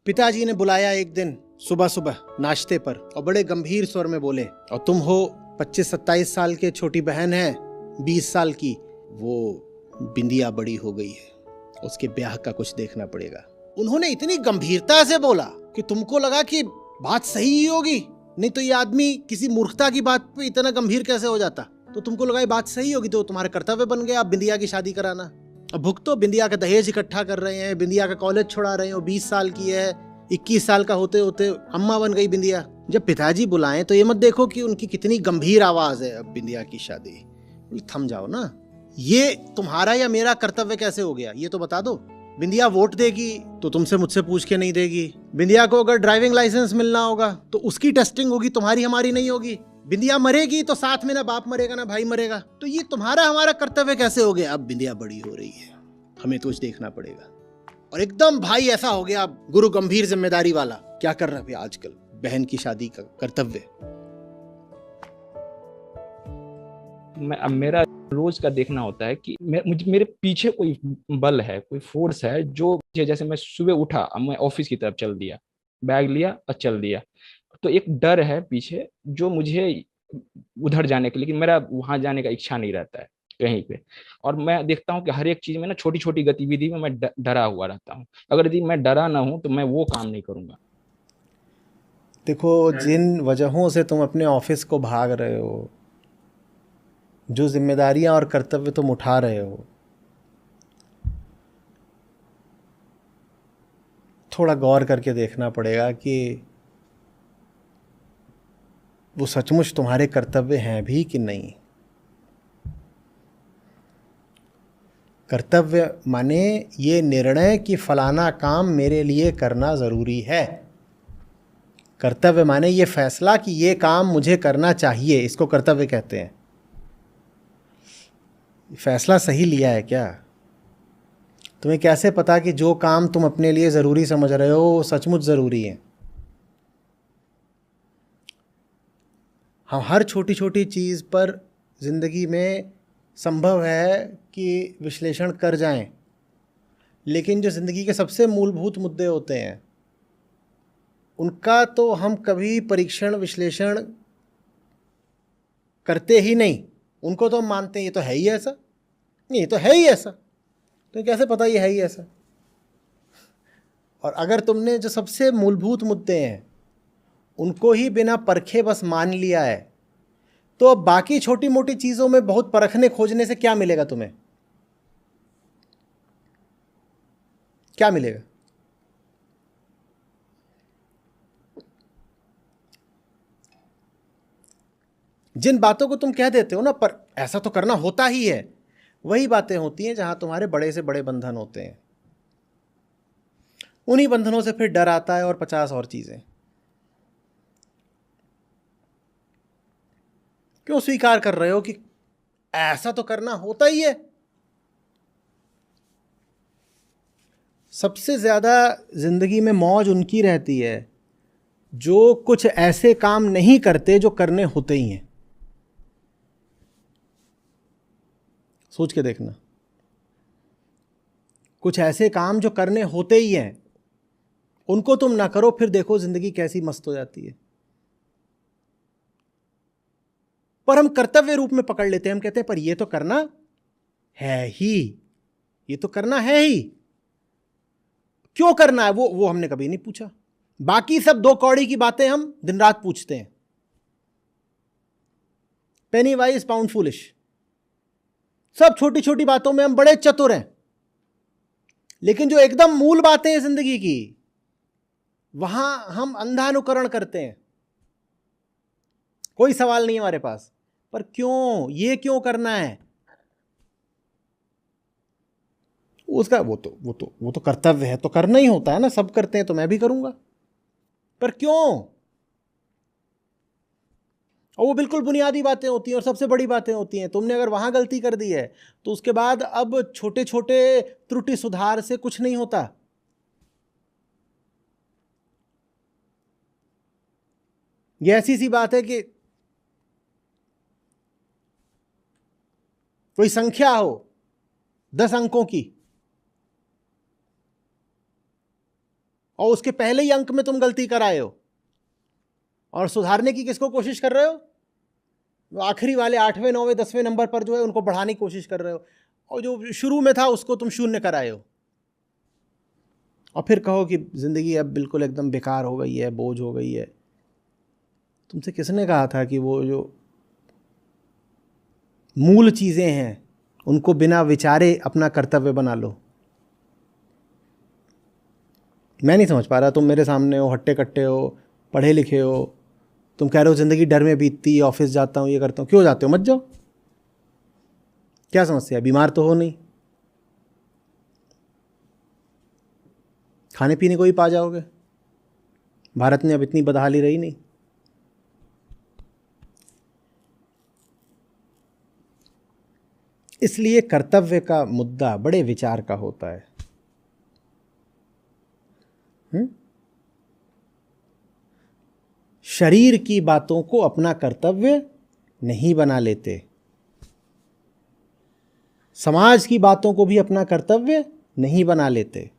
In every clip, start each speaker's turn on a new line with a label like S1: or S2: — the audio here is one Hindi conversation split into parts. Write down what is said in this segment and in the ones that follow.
S1: पिताजी ने बुलाया एक दिन सुबह सुबह नाश्ते पर और बड़े गंभीर स्वर में बोले, और तुम हो 25-27 साल के, छोटी बहन है 20 साल की, वो बिंदिया बड़ी हो गई है, उसके ब्याह का कुछ देखना पड़ेगा। उन्होंने इतनी गंभीरता से बोला कि तुमको लगा कि बात सही ही होगी, नहीं तो ये आदमी किसी मूर्खता की बात पे इतना गंभीर कैसे हो जाता। तो तुमको लगा ये बात सही होगी, तो तुम्हारा कर्तव्य बन गया अब बिंदिया की शादी कराना। अब भुगतो, बिंदिया का दहेज इकट्ठा कर रहे हैं, बिंदिया का कॉलेज छुड़ा रहे हैं, 20 साल की है, 21 साल का होते होते अम्मा बन गई बिंदिया। जब पिताजी बुलाएं तो ये मत देखो कि उनकी कितनी गंभीर आवाज है, अब बिंदिया की शादी, थम जाओ ना। ये तुम्हारा या मेरा कर्तव्य कैसे हो गया ये तो बता दो। बिंदिया वोट देगी तो तुमसे मुझसे पूछ के नहीं देगी। बिंदिया को अगर ड्राइविंग लाइसेंस मिलना होगा तो उसकी टेस्टिंग होगी, तुम्हारी हमारी नहीं होगी। बिंदिया मरेगी तो साथ में ना बाप मरेगा ना भाई मरेगा। तो ये तुम्हारा हमारा कर्तव्य कैसे हो गया? अब बिंदिया बड़ी हो रही है, हमें तो कुछ देखना पड़ेगा। और एकदम भाई ऐसा हो गया गुरु गंभीर जिम्मेदारी वाला, क्या कर रहा है आजकल बहन की शादी का कर्तव्य।
S2: अब मेरा रोज का देखना होता है कि मेरे पीछे कोई बल है, कोई फोर्स है जो, जैसे मैं सुबह उठा, मैं ऑफिस की तरफ चल दिया, बैग लिया और चल दिया, तो एक डर है पीछे जो मुझे उधर जाने के, लेकिन मेरा वहां जाने का इच्छा नहीं रहता है कहीं पे। और मैं देखता हूँ कि हर एक चीज में ना, छोटी छोटी गतिविधि में मैं डरा हुआ रहता हूँ। अगर यदि मैं डरा ना हूं तो मैं वो काम नहीं करूंगा।
S1: देखो, जिन वजहों से तुम अपने ऑफिस को भाग रहे हो, जो जिम्मेदारियां और कर्तव्य तुम उठा रहे हो, थोड़ा गौर करके देखना पड़ेगा कि वो सचमुच तुम्हारे कर्तव्य हैं भी कि नहीं। कर्तव्य माने ये निर्णय कि फलाना काम मेरे लिए करना ज़रूरी है। कर्तव्य माने ये फैसला कि ये काम मुझे करना चाहिए, इसको कर्तव्य कहते हैं। फैसला सही लिया है क्या? तुम्हें कैसे पता कि जो काम तुम अपने लिए ज़रूरी समझ रहे हो वो सचमुच ज़रूरी है? हम हर छोटी छोटी चीज़ पर ज़िंदगी में संभव है कि विश्लेषण कर जाएं, लेकिन जो ज़िंदगी के सबसे मूलभूत मुद्दे होते हैं उनका तो हम कभी परीक्षण विश्लेषण करते ही नहीं। उनको तो हम मानते हैं ये तो है ही ऐसा, नहीं ये तो है ही ऐसा, तो कैसे पता ये है ही ऐसा। और अगर तुमने जो सबसे मूलभूत मुद्दे हैं उनको ही बिना परखे बस मान लिया है, तो अब बाकी छोटी मोटी चीज़ों में बहुत परखने खोजने से क्या मिलेगा तुम्हें? क्या मिलेगा? जिन बातों को तुम कह देते हो ना, पर ऐसा तो करना होता ही है, वही बातें होती हैं जहां तुम्हारे बड़े से बड़े बंधन होते हैं। उन्हीं बंधनों से फिर डर आता है और 50 और चीज़ें। क्यों स्वीकार कर रहे हो कि ऐसा तो करना होता ही है? सबसे ज़्यादा ज़िंदगी में मौज उनकी रहती है जो कुछ ऐसे काम नहीं करते जो करने होते ही हैं। सोच के देखना, कुछ ऐसे काम जो करने होते ही हैं उनको तुम ना करो, फिर देखो ज़िंदगी कैसी मस्त हो जाती है। पर हम कर्तव्य रूप में पकड़ लेते हैं, हम कहते हैं पर ये तो करना है ही, ये तो करना है ही। क्यों करना है वो हमने कभी नहीं पूछा। बाकी सब 2 कौड़ी की बातें हम दिन रात पूछते हैं। पेनी वाइज पाउंड फूलिश, सब छोटी छोटी बातों में हम बड़े चतुर हैं, लेकिन जो एकदम मूल बातें हैं जिंदगी की, वहां हम अंधानुकरण करते हैं। कोई सवाल नहीं हमारे पास, पर क्यों, ये क्यों करना है? उसका वो तो कर्तव्य है, तो करना ही होता है ना, सब करते हैं तो मैं भी करूंगा, पर क्यों? और वो बिल्कुल बुनियादी बातें होती हैं और सबसे बड़ी बातें होती हैं। तुमने अगर वहां गलती कर दी है तो उसके बाद अब छोटे छोटे त्रुटि सुधार से कुछ नहीं होता। ये ऐसी सी बात है कि कोई संख्या हो 10 अंकों की, और उसके पहले ही अंक में तुम गलती कर आए हो और सुधारने की किसको कोशिश कर रहे हो? वो आखिरी वाले 8वें 9वें 10वें नंबर पर जो है उनको बढ़ाने की कोशिश कर रहे हो, और जो शुरू में था उसको तुम शून्य कर आए हो, और फिर कहो कि ज़िंदगी अब बिल्कुल एकदम बेकार हो गई है, बोझ हो गई है। तुमसे किसने कहा था कि वो जो मूल चीज़ें हैं उनको बिना विचारे अपना कर्तव्य बना लो? मैं नहीं समझ पा रहा, तुम मेरे सामने हो, हट्टे कट्टे हो, पढ़े लिखे हो, तुम कह रहे हो ज़िंदगी डर में बीतती है, ऑफिस जाता हूँ, ये करता हूँ। क्यों जाते हो? मत जाओ। क्या समस्या है? बीमार तो हो नहीं, खाने पीने को ही पा जाओगे। भारत में अब इतनी बदहाली रही नहीं। इसलिए कर्तव्य का मुद्दा बड़े विचार का होता है। शरीर की बातों को अपना कर्तव्य नहीं बना लेते, समाज की बातों को भी अपना कर्तव्य नहीं बना लेते।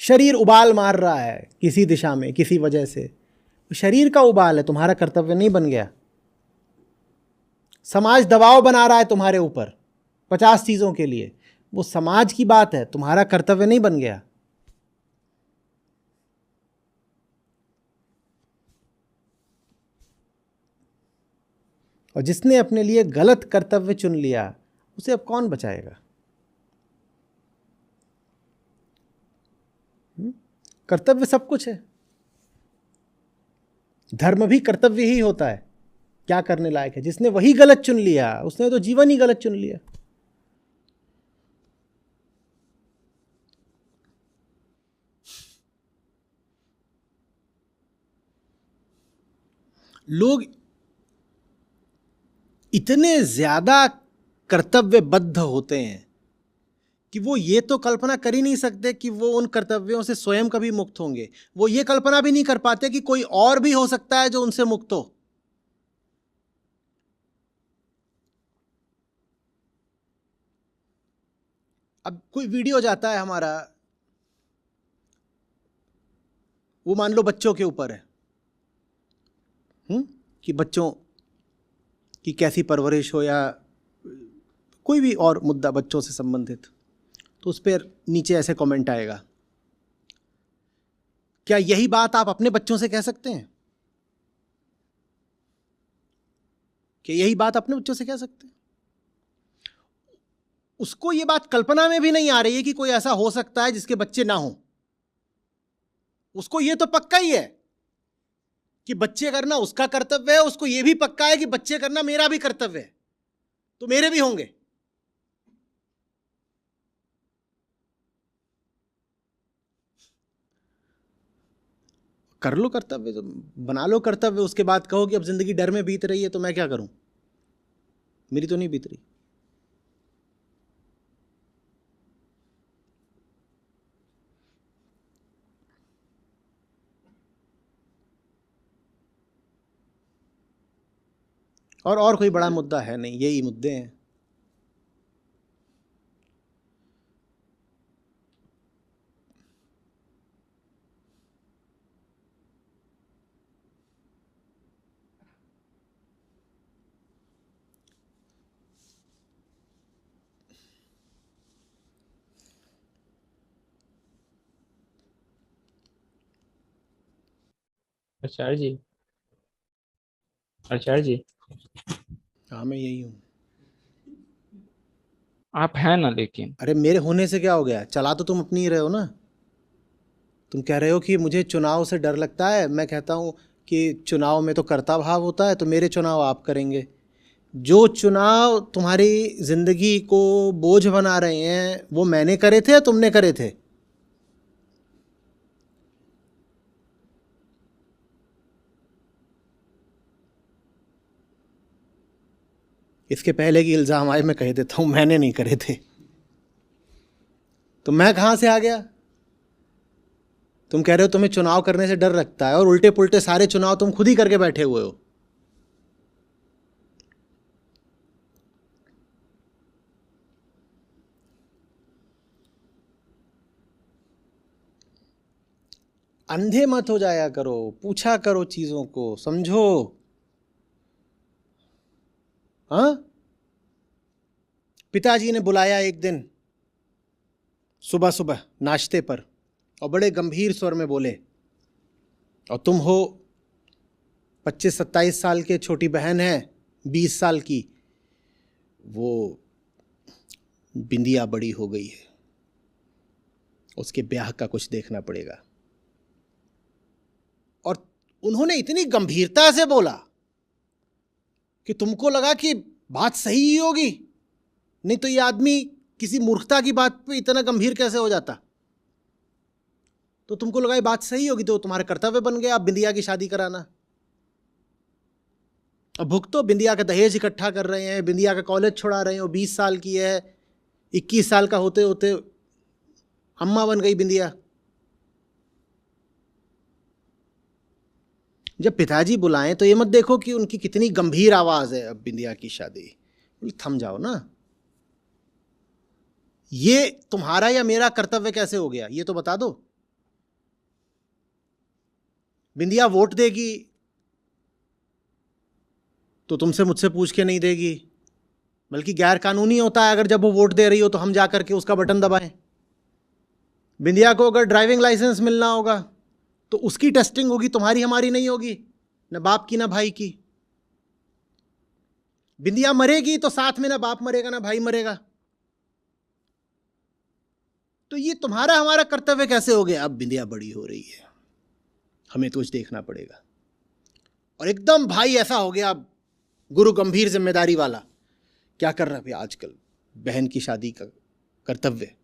S1: शरीर उबाल मार रहा है किसी दिशा में, किसी वजह से, शरीर का उबाल है, तुम्हारा कर्तव्य नहीं बन गया। समाज दबाव बना रहा है तुम्हारे ऊपर 50 चीज़ों के लिए, वो समाज की बात है, तुम्हारा कर्तव्य नहीं बन गया। और जिसने अपने लिए गलत कर्तव्य चुन लिया उसे अब कौन बचाएगा? कर्तव्य सब कुछ है। धर्म भी कर्तव्य ही होता है, क्या करने लायक है। जिसने वही गलत चुन लिया उसने तो जीवन ही गलत चुन लिया। लोग इतने ज्यादा कर्तव्यबद्ध होते हैं कि वो ये तो कल्पना कर ही नहीं सकते कि वो उन कर्तव्यों से स्वयं कभी मुक्त होंगे। वो ये कल्पना भी नहीं कर पाते कि कोई और भी हो सकता है जो उनसे मुक्त हो। अब कोई वीडियो जाता है हमारा, वो मान लो बच्चों के ऊपर है, कि बच्चों की कैसी परवरिश हो, या कोई भी और मुद्दा बच्चों से संबंधित, तो उस पर नीचे ऐसे कमेंट आएगा, क्या यही बात आप अपने बच्चों से कह सकते हैं? क्या यही बात अपने बच्चों से कह सकते हैं? उसको ये बात कल्पना में भी नहीं आ रही है कि कोई ऐसा हो सकता है जिसके बच्चे ना हो। उसको ये तो पक्का ही है कि बच्चे करना उसका कर्तव्य है, उसको ये भी पक्का है कि बच्चे करना मेरा भी कर्तव्य है, तो मेरे भी होंगे। कर लो कर्तव्य, तो बना लो कर्तव्य, उसके बाद कहो कि अब जिंदगी डर में बीत रही है तो मैं क्या करूं, मेरी तो नहीं बीत रही। और कोई बड़ा मुद्दा है नहीं, यही मुद्दे हैं।
S2: आचार्य जी, आचार्य जी,
S1: हाँ मैं यही हूं।
S2: आप हैं ना, लेकिन
S1: अरे मेरे होने से क्या हो गया? चला तो तुम अपनी ही रहे हो ना। तुम कह रहे हो कि मुझे चुनाव से डर लगता है, मैं कहता हूँ कि चुनाव में तो कर्ता भाव होता है, तो मेरे चुनाव आप करेंगे। जो चुनाव तुम्हारी जिंदगी को बोझ बना रहे हैं वो मैंने करे थे या तुमने करे थे? इसके पहले की इल्ज़ाम आए मैं कह देता हूँ मैंने नहीं करे थे। तो मैं कहाँ से आ गया? तुम कह रहे हो तुम्हें चुनाव करने से डर लगता है, और उल्टे पुल्टे सारे चुनाव तुम खुद ही करके बैठे हुए हो। अंधे मत हो जाया करो, पूछा करो चीजों को, समझो। हाँ, पिताजी ने बुलाया एक दिन सुबह सुबह नाश्ते पर और बड़े गंभीर स्वर में बोले, और तुम हो 25-27 साल के, छोटी बहन है 20 साल की, वो बिंदिया बड़ी हो गई है, उसके ब्याह का कुछ देखना पड़ेगा। और उन्होंने इतनी गंभीरता से बोला कि तुमको लगा कि बात सही ही होगी, नहीं तो ये आदमी किसी मूर्खता की बात पे इतना गंभीर कैसे हो जाता। तो तुमको लगा ये बात सही होगी, तो तुम्हारा कर्तव्य बन गया अब बिंदिया की शादी कराना। अब भुगतो, बिंदिया का दहेज इकट्ठा कर रहे हैं, बिंदिया का कॉलेज छुड़ा रहे हैं, वो 20 साल की है, 21 साल का होते होते अम्मा बन गई बिंदिया। जब पिताजी बुलाएं तो ये मत देखो कि उनकी कितनी गंभीर आवाज है, अब बिंदिया की शादी, थम जाओ ना। ये तुम्हारा या मेरा कर्तव्य कैसे हो गया, ये तो बता दो। बिंदिया वोट देगी तो तुमसे मुझसे पूछ के नहीं देगी, बल्कि गैर कानूनी होता है अगर जब वो वोट दे रही हो तो हम जाकर के उसका बटन दबाएं। बिंदिया को अगर ड्राइविंग लाइसेंस मिलना होगा तो उसकी टेस्टिंग होगी, तुम्हारी हमारी नहीं होगी, न बाप की ना भाई की। बिंदिया मरेगी तो साथ में ना बाप मरेगा ना भाई मरेगा। तो ये तुम्हारा हमारा कर्तव्य कैसे हो गया, अब बिंदिया बड़ी हो रही है, हमें तो कुछ देखना पड़ेगा। और एकदम भाई ऐसा हो गया गुरु गंभीर जिम्मेदारी वाला, क्या कर रहा है आजकल, बहन की शादी का कर्तव्य।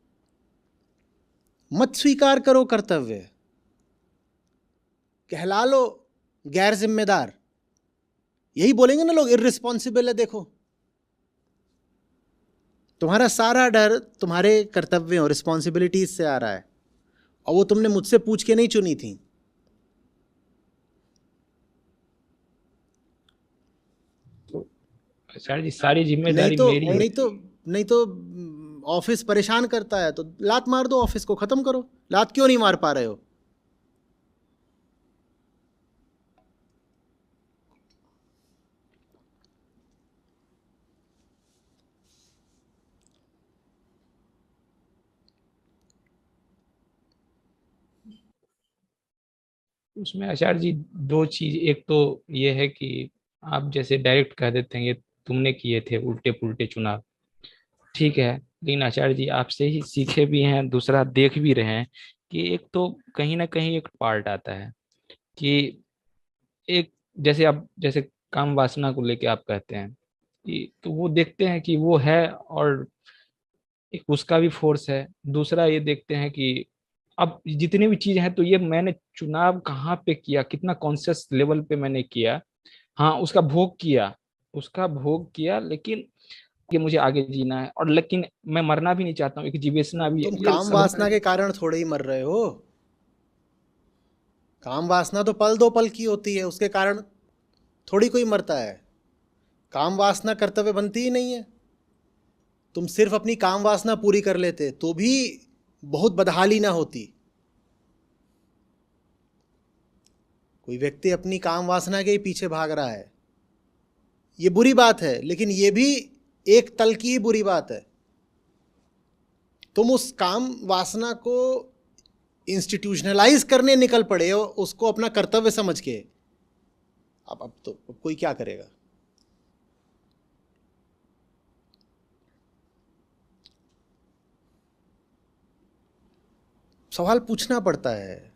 S1: मत स्वीकार करो कर्तव्य, कहला लो गैर जिम्मेदार, यही बोलेंगे ना लोग, इर्रिस्पॉन्सिबल है। देखो, तुम्हारा सारा डर तुम्हारे कर्तव्यों और रिस्पॉन्सिबिलिटीज से आ रहा है, और वो तुमने मुझसे पूछ के नहीं चुनी थी।
S2: सर जी सारी जिम्मेदारी मेरी है।
S1: नहीं तो ऑफिस परेशान करता है तो लात मार दो, ऑफिस को खत्म करो। लात क्यों नहीं मार पा रहे हो?
S2: उसमें आचार्य जी दो चीज, एक तो ये है कि आप जैसे डायरेक्ट कह देते हैं ये तुमने किए थे उल्टे पुल्टे चुनाव, ठीक है, लेकिन आचार्य जी आपसे ही सीखे भी हैं, दूसरा देख भी रहे हैं कि एक तो कहीं ना कहीं एक पार्ट आता है कि एक जैसे आप जैसे काम वासना को लेके आप कहते हैं कि तो वो देखते हैं कि वो है और एक उसका भी फोर्स है। दूसरा ये देखते हैं कि अब जितनी भी चीज है तो ये मैंने चुनाव कहाँ पे किया, कितना कॉन्शियस लेवल पे मैंने किया। हाँ उसका भोग किया, लेकिन कि मुझे आगे जीना है, और लेकिन मैं मरना भी नहीं चाहता हूँ, एक जीवेशना भी है।
S1: तुम
S2: ये
S1: काम
S2: सब
S1: वासना के कारण थोड़े ही मर रहे हो। काम वासना तो पल दो पल की होती है, उसके कारण थोड़ी कोई मरता है। काम वासना कर्तव्य बनती ही नहीं है। तुम सिर्फ अपनी काम वासना पूरी कर लेते तो भी बहुत बदहाली ना होती। कोई व्यक्ति अपनी काम वासना के ही पीछे भाग रहा है, ये बुरी बात है, लेकिन ये भी एक तल की ही बुरी बात है। तुम उस काम वासना को इंस्टीट्यूशनलाइज करने निकल पड़े हो, उसको अपना कर्तव्य समझ के। अब तो कोई क्या करेगा? सवाल पूछना पड़ता है,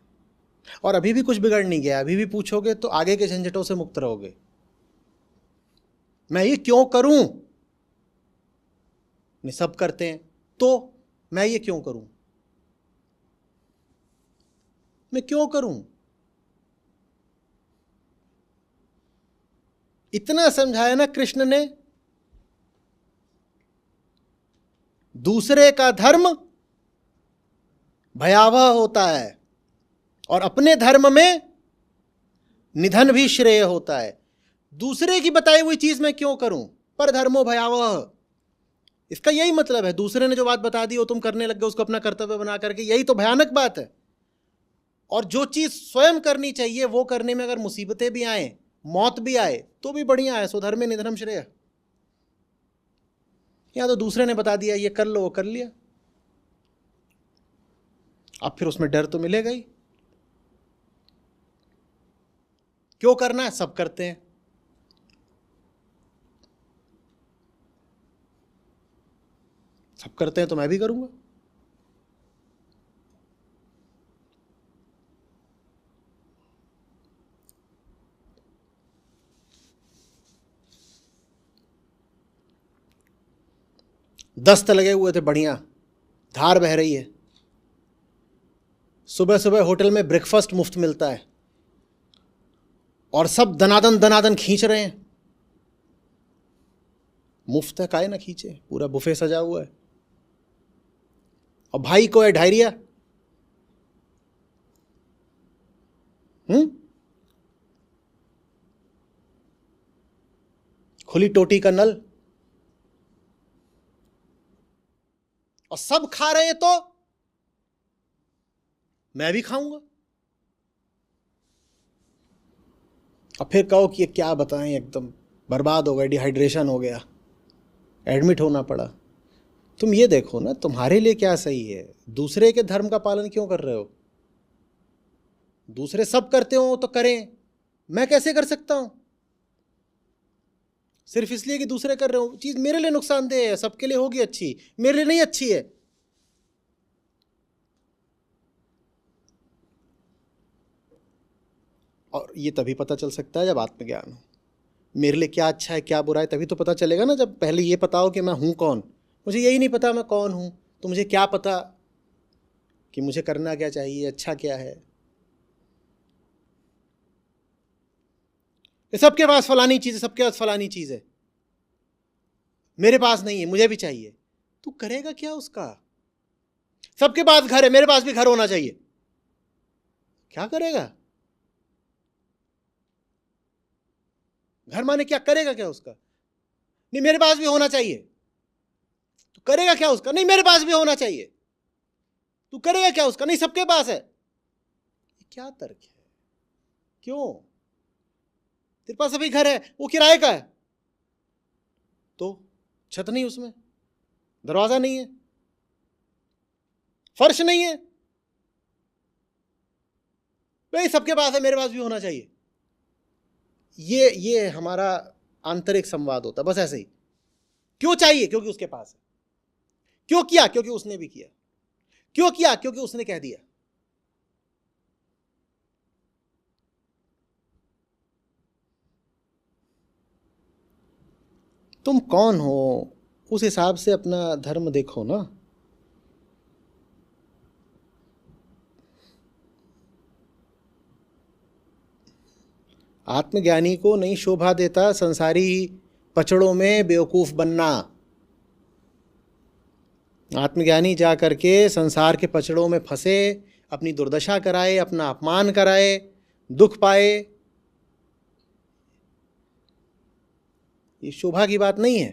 S1: और अभी भी कुछ बिगड़ नहीं गया। अभी भी पूछोगे तो आगे के झंझटों से मुक्त रहोगे। मैं ये क्यों करूं? मैं सब करते हैं तो मैं ये क्यों करूं? मैं क्यों करूं? इतना समझाया ना कृष्ण ने। दूसरे का धर्म भयावह होता है और अपने धर्म में निधन भी श्रेय होता है। दूसरे की बताई हुई चीज मैं क्यों करूं? पर धर्मो भयावह, इसका यही मतलब है। दूसरे ने जो बात बता दी वो तुम करने लग गए, उसको अपना कर्तव्य बना करके, यही तो भयानक बात है। और जो चीज स्वयं करनी चाहिए वो करने में अगर मुसीबतें भी आए, मौत भी आए, तो भी बढ़िया है। स्वधर्मे निधनम श्रेय। या तो दूसरे ने बता दिया ये कर लो, वो कर लिया, अब फिर उसमें डर तो मिलेगा ही। क्यों करना है? सब करते हैं। सब करते हैं तो मैं भी करूंगा। दस्त लगे हुए थे, बढ़िया धार बह रही है, सुबह सुबह होटल में ब्रेकफास्ट मुफ्त मिलता है और सब दनादन दनादन खींच रहे हैं। मुफ्त है, काहे ना खींचे, पूरा बुफे सजा हुआ है। और भाई को है डायरिया। खुली टोटी का नल, और सब खा रहे हैं तो मैं भी खाऊंगा। और फिर कहो कि ये क्या बताएं, एकदम बर्बाद हो गया, डिहाइड्रेशन हो गया, एडमिट होना पड़ा। तुम ये देखो ना, तुम्हारे लिए क्या सही है, दूसरे के धर्म का पालन क्यों कर रहे हो? दूसरे सब करते हो तो करें, मैं कैसे कर सकता हूं? सिर्फ इसलिए कि दूसरे कर रहे हो, चीज मेरे लिए नुकसानदेह है, सबके लिए होगी अच्छी, मेरे लिए नहीं अच्छी है। और ये तभी पता चल सकता है जब आत्मज्ञान हो। मेरे लिए क्या अच्छा है क्या बुरा है तभी तो पता चलेगा ना, जब पहले ये पता हो कि मैं हूं कौन। मुझे यही नहीं पता मैं कौन हूं, तो मुझे क्या पता कि मुझे करना क्या चाहिए, अच्छा क्या है। सबके पास फलानी चीज है, सबके पास फलानी चीज है, मेरे पास नहीं है, मुझे भी चाहिए। तू करेगा क्या उसका? सबके पास घर है, मेरे पास भी घर होना चाहिए, क्या करेगा? घर माने क्या करेगा क्या उसका? नहीं मेरे पास भी होना चाहिए, तू करेगा क्या उसका? नहीं मेरे पास भी होना चाहिए, तू करेगा क्या उसका? नहीं सबके पास है। ये क्या तर्क है? क्यों? तेरे पास अभी घर है, वो किराए का है, तो छत नहीं उसमें, दरवाजा नहीं है, फर्श नहीं है, भाई सबके पास है, मेरे पास भी होना चाहिए। ये हमारा आंतरिक संवाद होता है, बस ऐसे ही। क्यों चाहिए? क्योंकि उसके पास है। क्यों किया? क्योंकि उसने भी किया। क्यों किया? क्योंकि उसने कह दिया। तुम कौन हो, उस हिसाब से अपना धर्म देखो ना। आत्मज्ञानी को नहीं शोभा देता संसारी पचड़ों में बेवकूफ बनना। आत्मज्ञानी जा करके संसार के पचड़ों में फंसे, अपनी दुर्दशा कराए, अपना अपमान कराए, दुख पाए, ये शोभा की बात नहीं है।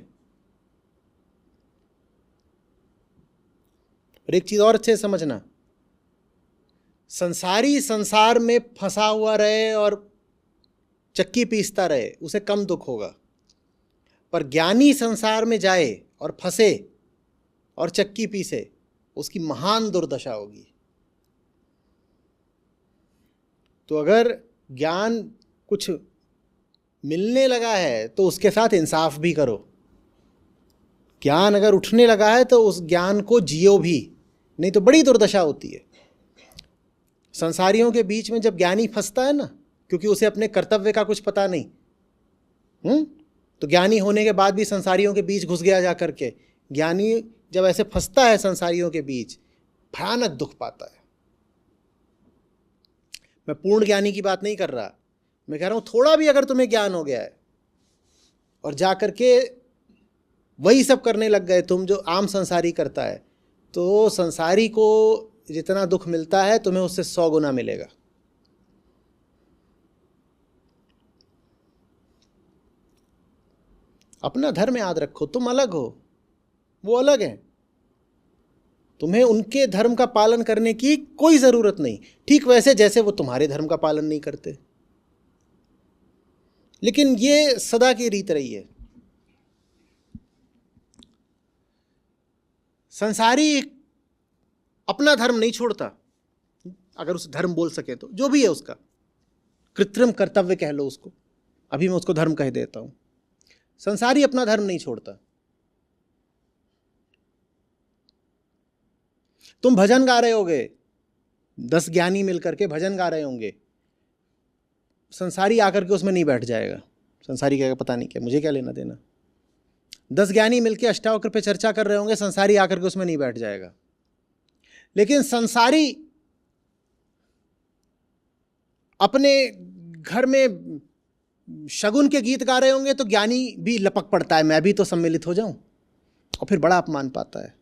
S1: और एक चीज और अच्छे से समझना, संसारी संसार में फंसा हुआ रहे और चक्की पीसता रहे, उसे कम दुख होगा। पर ज्ञानी संसार में जाए और फंसे और चक्की पीसे, उसकी महान दुर्दशा होगी। तो अगर ज्ञान कुछ मिलने लगा है तो उसके साथ इंसाफ भी करो। ज्ञान अगर उठने लगा है तो उस ज्ञान को जियो भी, नहीं तो बड़ी दुर्दशा होती है। संसारियों के बीच में जब ज्ञानी फंसता है ना, क्योंकि उसे अपने कर्तव्य का कुछ पता नहीं, तो ज्ञानी होने के बाद भी संसारियों के बीच घुस गया जा करके, ज्ञानी जब ऐसे फंसता है संसारियों के बीच, भयानक दुख पाता है। मैं पूर्ण ज्ञानी की बात नहीं कर रहा, मैं कह रहा हूं थोड़ा भी अगर तुम्हें ज्ञान हो गया है और जा करके वही सब करने लग गए तुम जो आम संसारी करता है, तो संसारी को जितना दुख मिलता है तुम्हें उससे 100 गुना मिलेगा। अपना धर्म याद रखो, तुम अलग हो, वो अलग है। तुम्हें उनके धर्म का पालन करने की कोई जरूरत नहीं, ठीक वैसे जैसे वो तुम्हारे धर्म का पालन नहीं करते। लेकिन ये सदा की रीत रही है। संसारी अपना धर्म नहीं छोड़ता, अगर उसे धर्म बोल सके तो, जो भी है उसका कृत्रिम कर्तव्य कह लो उसको, अभी मैं उसको धर्म कह देता हूं। संसारी अपना धर्म नहीं छोड़ता। तुम भजन गा रहे होगे, 10 ज्ञानी मिलकर के भजन गा रहे होंगे, संसारी आकर के उसमें नहीं बैठ जाएगा। संसारी कहेगा पता नहीं क्या, मुझे क्या लेना देना। 10 ज्ञानी मिलकर अष्टावक्र पे चर्चा कर रहे होंगे, संसारी आकर के उसमें नहीं बैठ जाएगा। लेकिन संसारी अपने घर में शगुन के गीत गा रहे होंगे तो ज्ञानी भी लपक पड़ता है, मैं भी तो सम्मिलित हो जाऊं, और फिर बड़ा अपमान पाता है।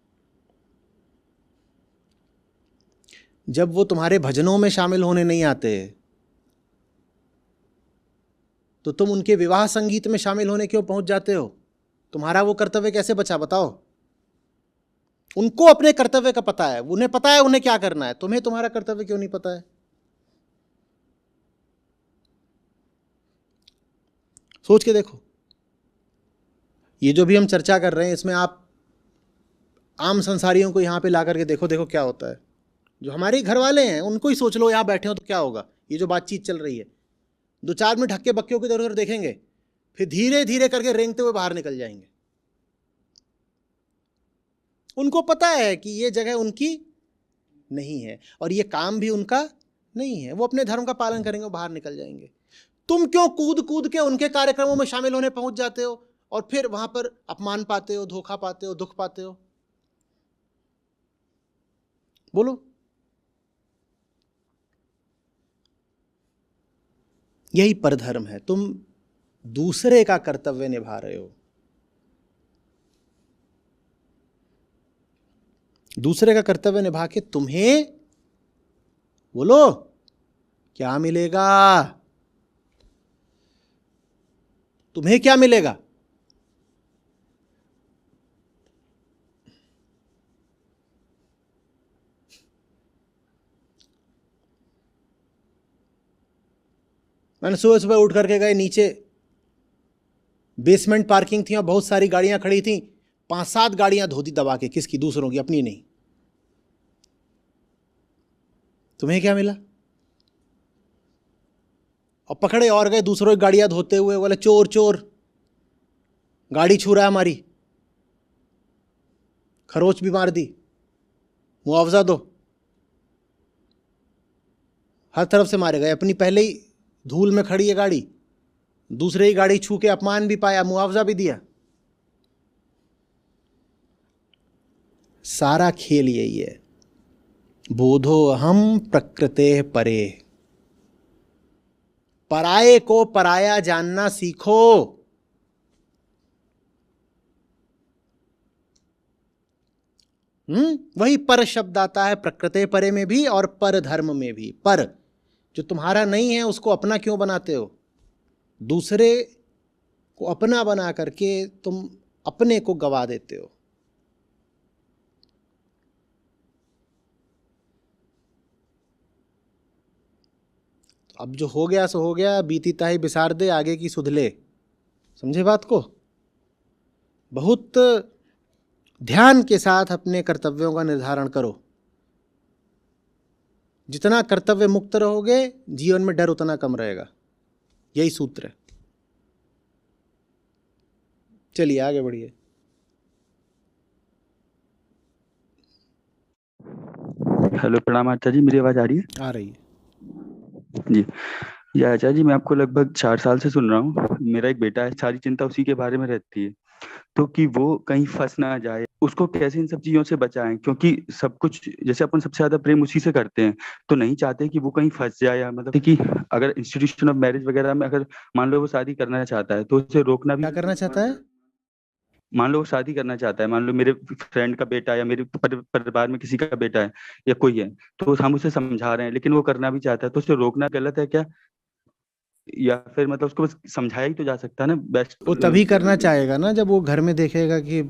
S1: जब वो तुम्हारे भजनों में शामिल होने नहीं आते तो तुम उनके विवाह संगीत में शामिल होने क्यों पहुंच जाते हो? तुम्हारा वो कर्तव्य कैसे बचा बताओ? उनको अपने कर्तव्य का पता है, उन्हें पता है उन्हें क्या करना है, तुम्हें तुम्हारा कर्तव्य क्यों नहीं पता है? सोच के देखो। ये जो भी हम चर्चा कर रहे हैं इसमें आप आम संसारियों को यहां पे ला करके देखो, देखो क्या होता है। जो हमारे घर वाले हैं उनको ही सोच लो, यहां बैठे हो तो क्या होगा। ये जो बातचीत चल रही है, 2-4 मिनट हक्के बक्कियों की इधर देखेंगे, फिर धीरे धीरे करके रेंगते हुए बाहर निकल जाएंगे। उनको पता है कि ये जगह उनकी नहीं है और ये काम भी उनका नहीं है, वो अपने धर्म का पालन करेंगे, वो बाहर निकल जाएंगे। तुम क्यों कूद कूद के उनके कार्यक्रमों में शामिल होने पहुंच जाते हो और फिर वहां पर अपमान पाते हो, धोखा पाते हो, दुख पाते हो? बोलो। यही परधर्म है, तुम दूसरे का कर्तव्य निभा रहे हो। दूसरे का कर्तव्य निभा के तुम्हें, बोलो, क्या मिलेगा? तुम्हें क्या मिलेगा? मैंने सुबह सुबह उठ करके गए नीचे, बेसमेंट पार्किंग थी और बहुत सारी गाड़ियां खड़ी थी, 5-7 गाड़ियां धो दी दबा के, किसकी? दूसरों की, अपनी नहीं। तुम्हें क्या मिला? और पकड़े और गए दूसरों की गाड़ियां धोते हुए, बोले चोर चोर, गाड़ी छू रहा है हमारी, खरोच भी मार दी, मुआवजा दो। हर तरफ से मारे गए। अपनी पहले ही धूल में खड़ी है गाड़ी, दूसरे ही गाड़ी छू के अपमान भी पाया, मुआवजा भी दिया। सारा खेल यही है। बोधो अहम प्रकृते परे, पराये को पराया जानना सीखो। वही पर शब्द आता है प्रकृते परे में भी और पर धर्म में भी। पर जो तुम्हारा नहीं है उसको अपना क्यों बनाते हो? दूसरे को अपना बना करके तुम अपने को गवा देते हो। अब जो हो गया सो हो गया, बीती ताही बिसार दे, आगे की सुध ले। समझे बात को? बहुत ध्यान के साथ अपने कर्तव्यों का निर्धारण करो। जितना कर्तव्य मुक्त रहोगे जीवन में डर उतना कम रहेगा। यही सूत्र है। चलिए आगे बढ़िए।
S3: हेलो, प्रणाम आचार्य जी, मेरी आवाज आ रही है?
S1: आ रही है
S3: जी। या आचार्य जी, मैं आपको लगभग 4 साल से सुन रहा हूँ। मेरा एक बेटा है, सारी चिंता उसी के बारे में रहती है, तो कि वो कहीं फंस ना जाए, उसको कैसे इन सब चीजों से बचाएं, क्योंकि सब कुछ जैसे अपन सबसे ज्यादा प्रेम उसी से करते हैं, तो नहीं चाहते कि वो कहीं फंस जाए। या मतलब कि अगर इंस्टीट्यूशन ऑफ मैरिज वगैरह में अगर मान लो वो शादी करना चाहता है तो उसे रोकना भी।
S1: क्या करना चाहता है?
S3: मान लो वो शादी करना चाहता है, मान लो मेरे फ्रेंड का बेटा या मेरे परिवार में किसी का बेटा है या कोई है, तो हम उसे समझा रहे हैं लेकिन वो करना भी चाहता है, तो उसे रोकना गलत है क्या? या फिर मतलब उसको बस समझाया ही तो जा सकता है ना बेस्ट।
S1: वो तभी करना चाहेगा ना जब वो घर में देखेगा कि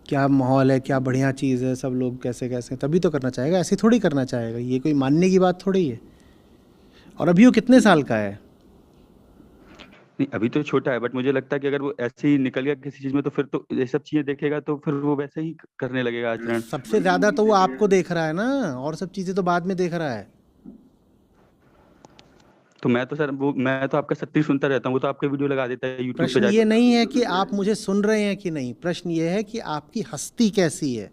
S1: क्या माहौल है, क्या बढ़िया चीज़ है, सब लोग कैसे कैसे, तभी तो करना चाहेगा, ऐसे थोड़ी करना चाहेगा, ये कोई मानने की बात थोड़ी है। और अभी वो कितने साल का है?
S3: नहीं अभी तो छोटा है, बट मुझे लगता है कि अगर वो ऐसे ही निकल गया किसी चीज में तो फिर तो ये सब चीजें देखेगा तो फिर वो वैसे ही करने लगेगा आचरण।
S1: सबसे ज़्यादा तो वो आपको देख रहा है ना, और सब चीज़ें तो बाद में देख रहा है।
S3: तो मैं तो सर वो मैं तो आपका सत्ती सुनता रहता हूँ, वो तो आपके वीडियो लगा देता है यूट्यूब पे
S1: प्रश्न
S3: जाके।
S1: ये नहीं है कि आप मुझे सुन रहे हैं कि नहीं, प्रश्न ये है कि आपकी हस्ती कैसी है।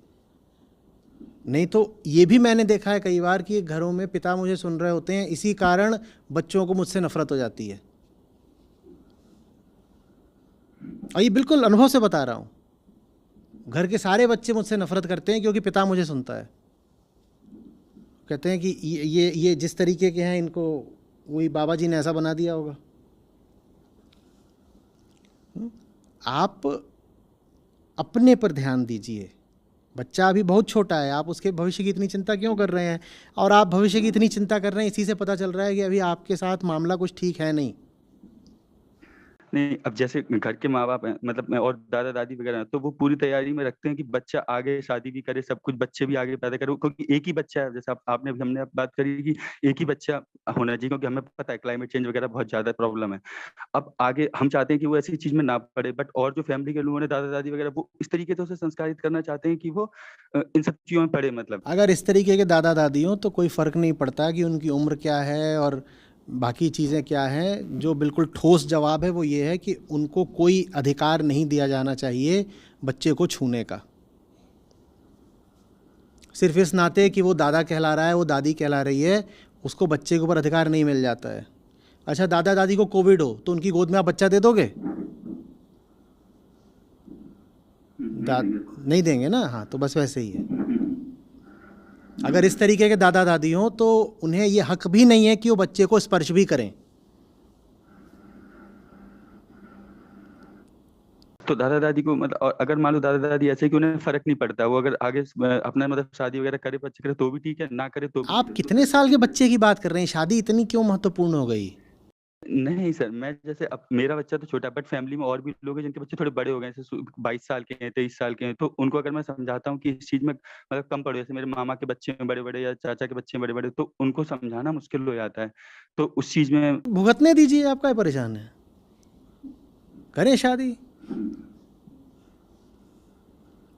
S1: नहीं तो ये भी मैंने देखा है कई बार कि घरों में पिता मुझे सुन रहे होते हैं, इसी कारण बच्चों को मुझसे नफरत हो जाती है। और ये बिल्कुल अनुभव से बता रहा हूँ, घर के सारे बच्चे मुझसे नफरत करते हैं क्योंकि पिता मुझे सुनता है। कहते हैं कि ये जिस तरीके के हैं, इनको वही बाबा जी ने ऐसा बना दिया होगा। आप अपने पर ध्यान दीजिए। बच्चा अभी बहुत छोटा है, आप उसके भविष्य की इतनी चिंता क्यों कर रहे हैं? और आप भविष्य की इतनी चिंता कर रहे हैं, इसी से पता चल रहा है कि अभी आपके साथ मामला कुछ ठीक है नहीं।
S3: नहीं अब जैसे घर के माँ बाप हैं, मतलब मैं और दादा दादी वगैरह हैं, तो वो पूरी तैयारी में रखते हैं कि बच्चा आगे शादी भी करे, सब कुछ बच्चे भी आगे पैदा करे, क्योंकि एक ही बच्चा है। जैसे आपने हमने अब बात करी कि एक ही बच्चा होना चाहिए, क्योंकि हमें पता है क्लाइमेट चेंज वगैरह बहुत ज्यादा प्रॉब्लम है। अब आगे हम चाहते हैं कि वो ऐसी चीज में ना पड़े, बट और जो फैमिली के लोगों ने दादा दादी वगैरह वो इस तरीके से उसे संस्कारित करना चाहते हैं कि वो इन सब चीजों में पड़े। मतलब
S1: अगर इस तरीके के दादा दादी हों तो कोई फ़र्क नहीं पड़ता कि उनकी उम्र क्या है और बाकी चीज़ें क्या हैं। जो बिल्कुल ठोस जवाब है वो ये है कि उनको कोई अधिकार नहीं दिया जाना चाहिए बच्चे को छूने का, सिर्फ इस नाते कि वो दादा कहला रहा है, वो दादी कहला रही है, उसको बच्चे के ऊपर अधिकार नहीं मिल जाता है। अच्छा, दादा दादी को कोविड हो तो उनकी गोद में आप बच्चा दे दोगे? नहीं देंगे ना। हाँ, तो बस वैसे ही है। अगर इस तरीके के दादा दादी हों तो उन्हें ये हक भी नहीं है कि वो बच्चे को स्पर्श भी करें।
S3: तो दादा दादी को मतलब, और अगर मान लो दादा दादी ऐसे कि उन्हें फर्क नहीं पड़ता, वो अगर आगे अपना मतलब शादी वगैरह करे, बच्चे करे तो भी ठीक है, ना करे तो भी।
S1: आप कितने साल के बच्चे की बात कर रहे हैं? शादी इतनी क्यों महत्वपूर्ण हो गई?
S3: नहीं सर, मैं जैसे अब मेरा बच्चा तो छोटा है, बट फैमिली में और भी लोग हैं जिनके बच्चे थोड़े बड़े हो गए, जैसे 22 साल के हैं, 23 साल के हैं, तो उनको अगर मैं समझाता हूँ कि इस चीज में मतलब कम पड़ो, जैसे मेरे मामा के बच्चे हैं बड़े बड़े या चाचा के बच्चे हैं बड़े बड़े, तो उनको समझाना मुश्किल हो जाता है। तो उस चीज में
S1: भुगतने दीजिए, आप क्या परेशान है? करें शादी,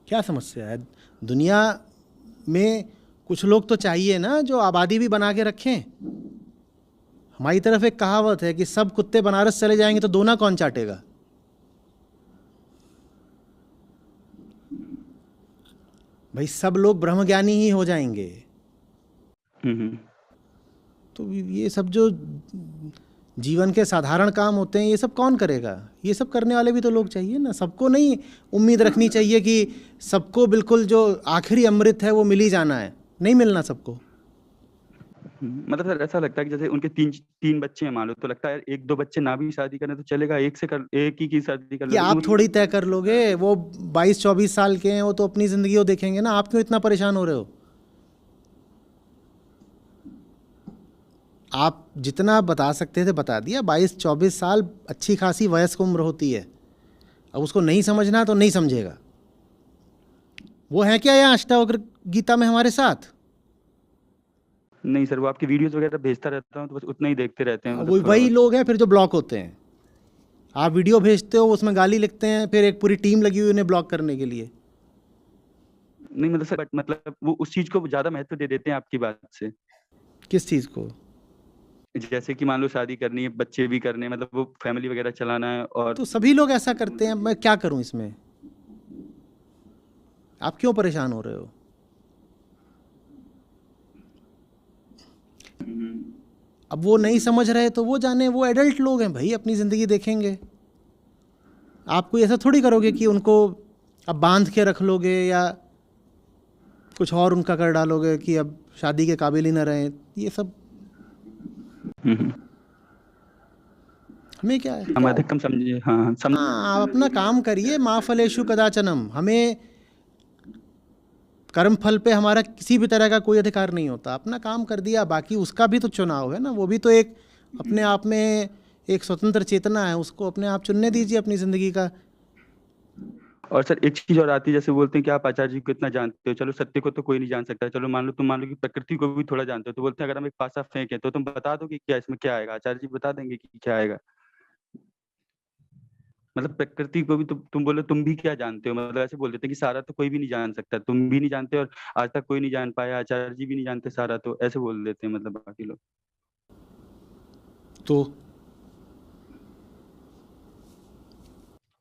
S1: क्या समस्या है? दुनिया में कुछ लोग तो चाहिए ना जो आबादी भी बना के रखें। हमारी तरफ एक कहावत है कि सब कुत्ते बनारस चले जाएंगे तो दोना कौन चाटेगा? भाई सब लोग ब्रह्मज्ञानी ही हो जाएंगे। तो ये सब जो जीवन के साधारण काम होते हैं, ये सब कौन करेगा? ये सब करने वाले भी तो लोग चाहिए ना। सबको नहीं उम्मीद रखनी चाहिए कि सबको बिल्कुल जो आखिरी अमृत है वो मिल ही जाना है। नहीं मिलना सबको।
S3: मतलब सर ऐसा लगता है कि जैसे उनके तीन बच्चे हैं मान लो, तो लगता है एक दो बच्चे ना भी शादी करें तो चलेगा, एक ही की शादी कर
S1: कि
S3: लो।
S1: आप थोड़ी तय कर लोगे, वो 22-24 साल के हैं, वो तो अपनी ज़िंदगी वो देखेंगे ना। आप क्यों इतना परेशान हो रहे हो? आप जितना बता सकते थे बता दिया। 22-24 साल अच्छी खासी वयस्क उम्र होती है। अब उसको नहीं समझना तो नहीं समझेगा। वो है क्या यहाँ अष्टावक्र गीता में हमारे साथ?
S3: नहीं सर, वो आपकी वीडियोस वगैरह भेजता रहता हूँ तो बस उतना ही देखते रहते हैं, मतलब
S1: वही
S3: थोड़ा
S1: वही
S3: बहुत।
S1: लोग हैं फिर जो ब्लॉक होते हैं। आप वीडियो भेजते हो, उसमें गाली लिखते हैं, फिर एक पूरी टीम लगी हुई उन्हें ब्लॉक करने के लिए।
S3: नहीं मतलब सर, बट मतलब वो उस चीज को ज्यादा महत्व दे देते हैं आपकी बात से।
S1: किस चीज़ को?
S3: जैसे कि मान लो शादी करनी है, बच्चे भी करने हैं, मतलब वो फैमिली वगैरह चलाना है, और
S1: तो सभी लोग ऐसा करते हैं, मैं क्या करूं इसमें? आप क्यों परेशान हो रहे हो? अब वो नहीं समझ रहे तो वो जाने, वो एडल्ट लोग हैं भाई, अपनी ज़िंदगी देखेंगे। आप कोई ऐसा थोड़ी करोगे कि उनको अब बांध के रख लोगे या कुछ और उनका कर डालोगे कि अब शादी के काबिल ही ना रहें। ये सब हमें क्या है?
S3: हम अधिकतम समझिए। हाँ समझ।
S1: हाँ, आप अपना काम करिए। माँ फलेषु कदाचनम। हमें कर्म फल पे हमारा किसी भी तरह का कोई अधिकार नहीं होता। अपना काम कर दिया, बाकी उसका भी तो चुनाव है ना। वो भी तो एक अपने आप में एक स्वतंत्र चेतना है, उसको अपने आप चुनने दीजिए अपनी ज़िंदगी का।
S3: और सर एक चीज और आती है, जैसे बोलते हैं कि आप आचार्य जी को इतना जानते हो, चलो सत्य को तो कोई नहीं जान सकता, चलो मान लो कि प्रकृति को भी थोड़ा जानते हो, तो बोलते हैं अगर हम एक पासा फेंके तो तुम बता दो कि क्या इसमें क्या आएगा, आचार्य जी बता देंगे कि क्या आएगा। मतलब प्रकृति को भी तुम बोलो तुम भी क्या जानते हो, मतलब ऐसे बोल देते हैं कि सारा तो कोई भी नहीं जान सकता, तुम भी नहीं जानते और आज तक कोई नहीं जान पाया, आचार्य जी भी नहीं जानते सारा, तो ऐसे बोल देते हैं मतलब बाकी लोग।
S1: तो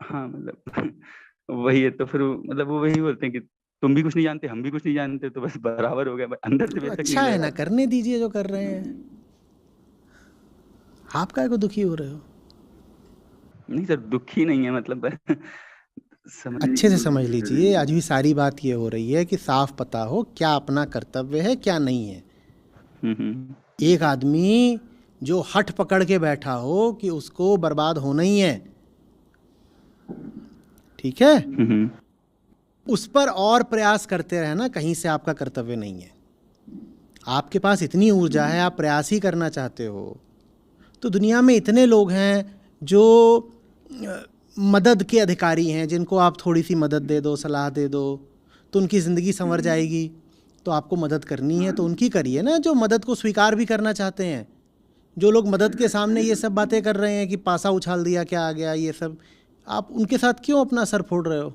S3: हाँ मतलब वही है, तो फिर मतलब वो वही बोलते हैं कि तुम भी कुछ नहीं जानते, हम भी कुछ नहीं जानते, तो बस बराबर हो गया, अंदर से
S1: तो
S3: बेशक
S1: अच्छा
S3: नहीं
S1: है
S3: लगा।
S1: ना, करने दीजिए जो कर रहे हैं। आप काहे को दुखी हो रहे हो?
S3: नहीं सर दुखी नहीं है, मतलब समझने
S1: अच्छे
S3: की
S1: से
S3: कोशिश
S1: समझ
S3: कर रहे
S1: लीजिए, आज
S3: हैं।
S1: भी सारी बात ये हो रही है कि साफ पता हो क्या अपना कर्तव्य है क्या नहीं है।
S3: हम्म।
S1: एक आदमी जो हठ पकड़ के बैठा हो कि उसको बर्बाद होना ही है, ठीक है,
S3: हम्म।
S1: उस पर और प्रयास करते रहना कहीं से आपका कर्तव्य नहीं है। आपके पास इतनी ऊर्जा है, आप प्रयास ही करना चाहते हो, तो दुनिया में इतने लोग हैं जो मदद के अधिकारी हैं, जिनको आप थोड़ी सी मदद दे दो, सलाह दे दो, तो उनकी ज़िंदगी संवर जाएगी। तो आपको मदद करनी है तो उनकी करिए ना, जो मदद को स्वीकार भी करना चाहते हैं। जो लोग मदद के सामने ये सब बातें कर रहे हैं कि पासा उछाल दिया क्या आ गया, ये सब, आप उनके साथ क्यों अपना सर फोड़ रहे हो?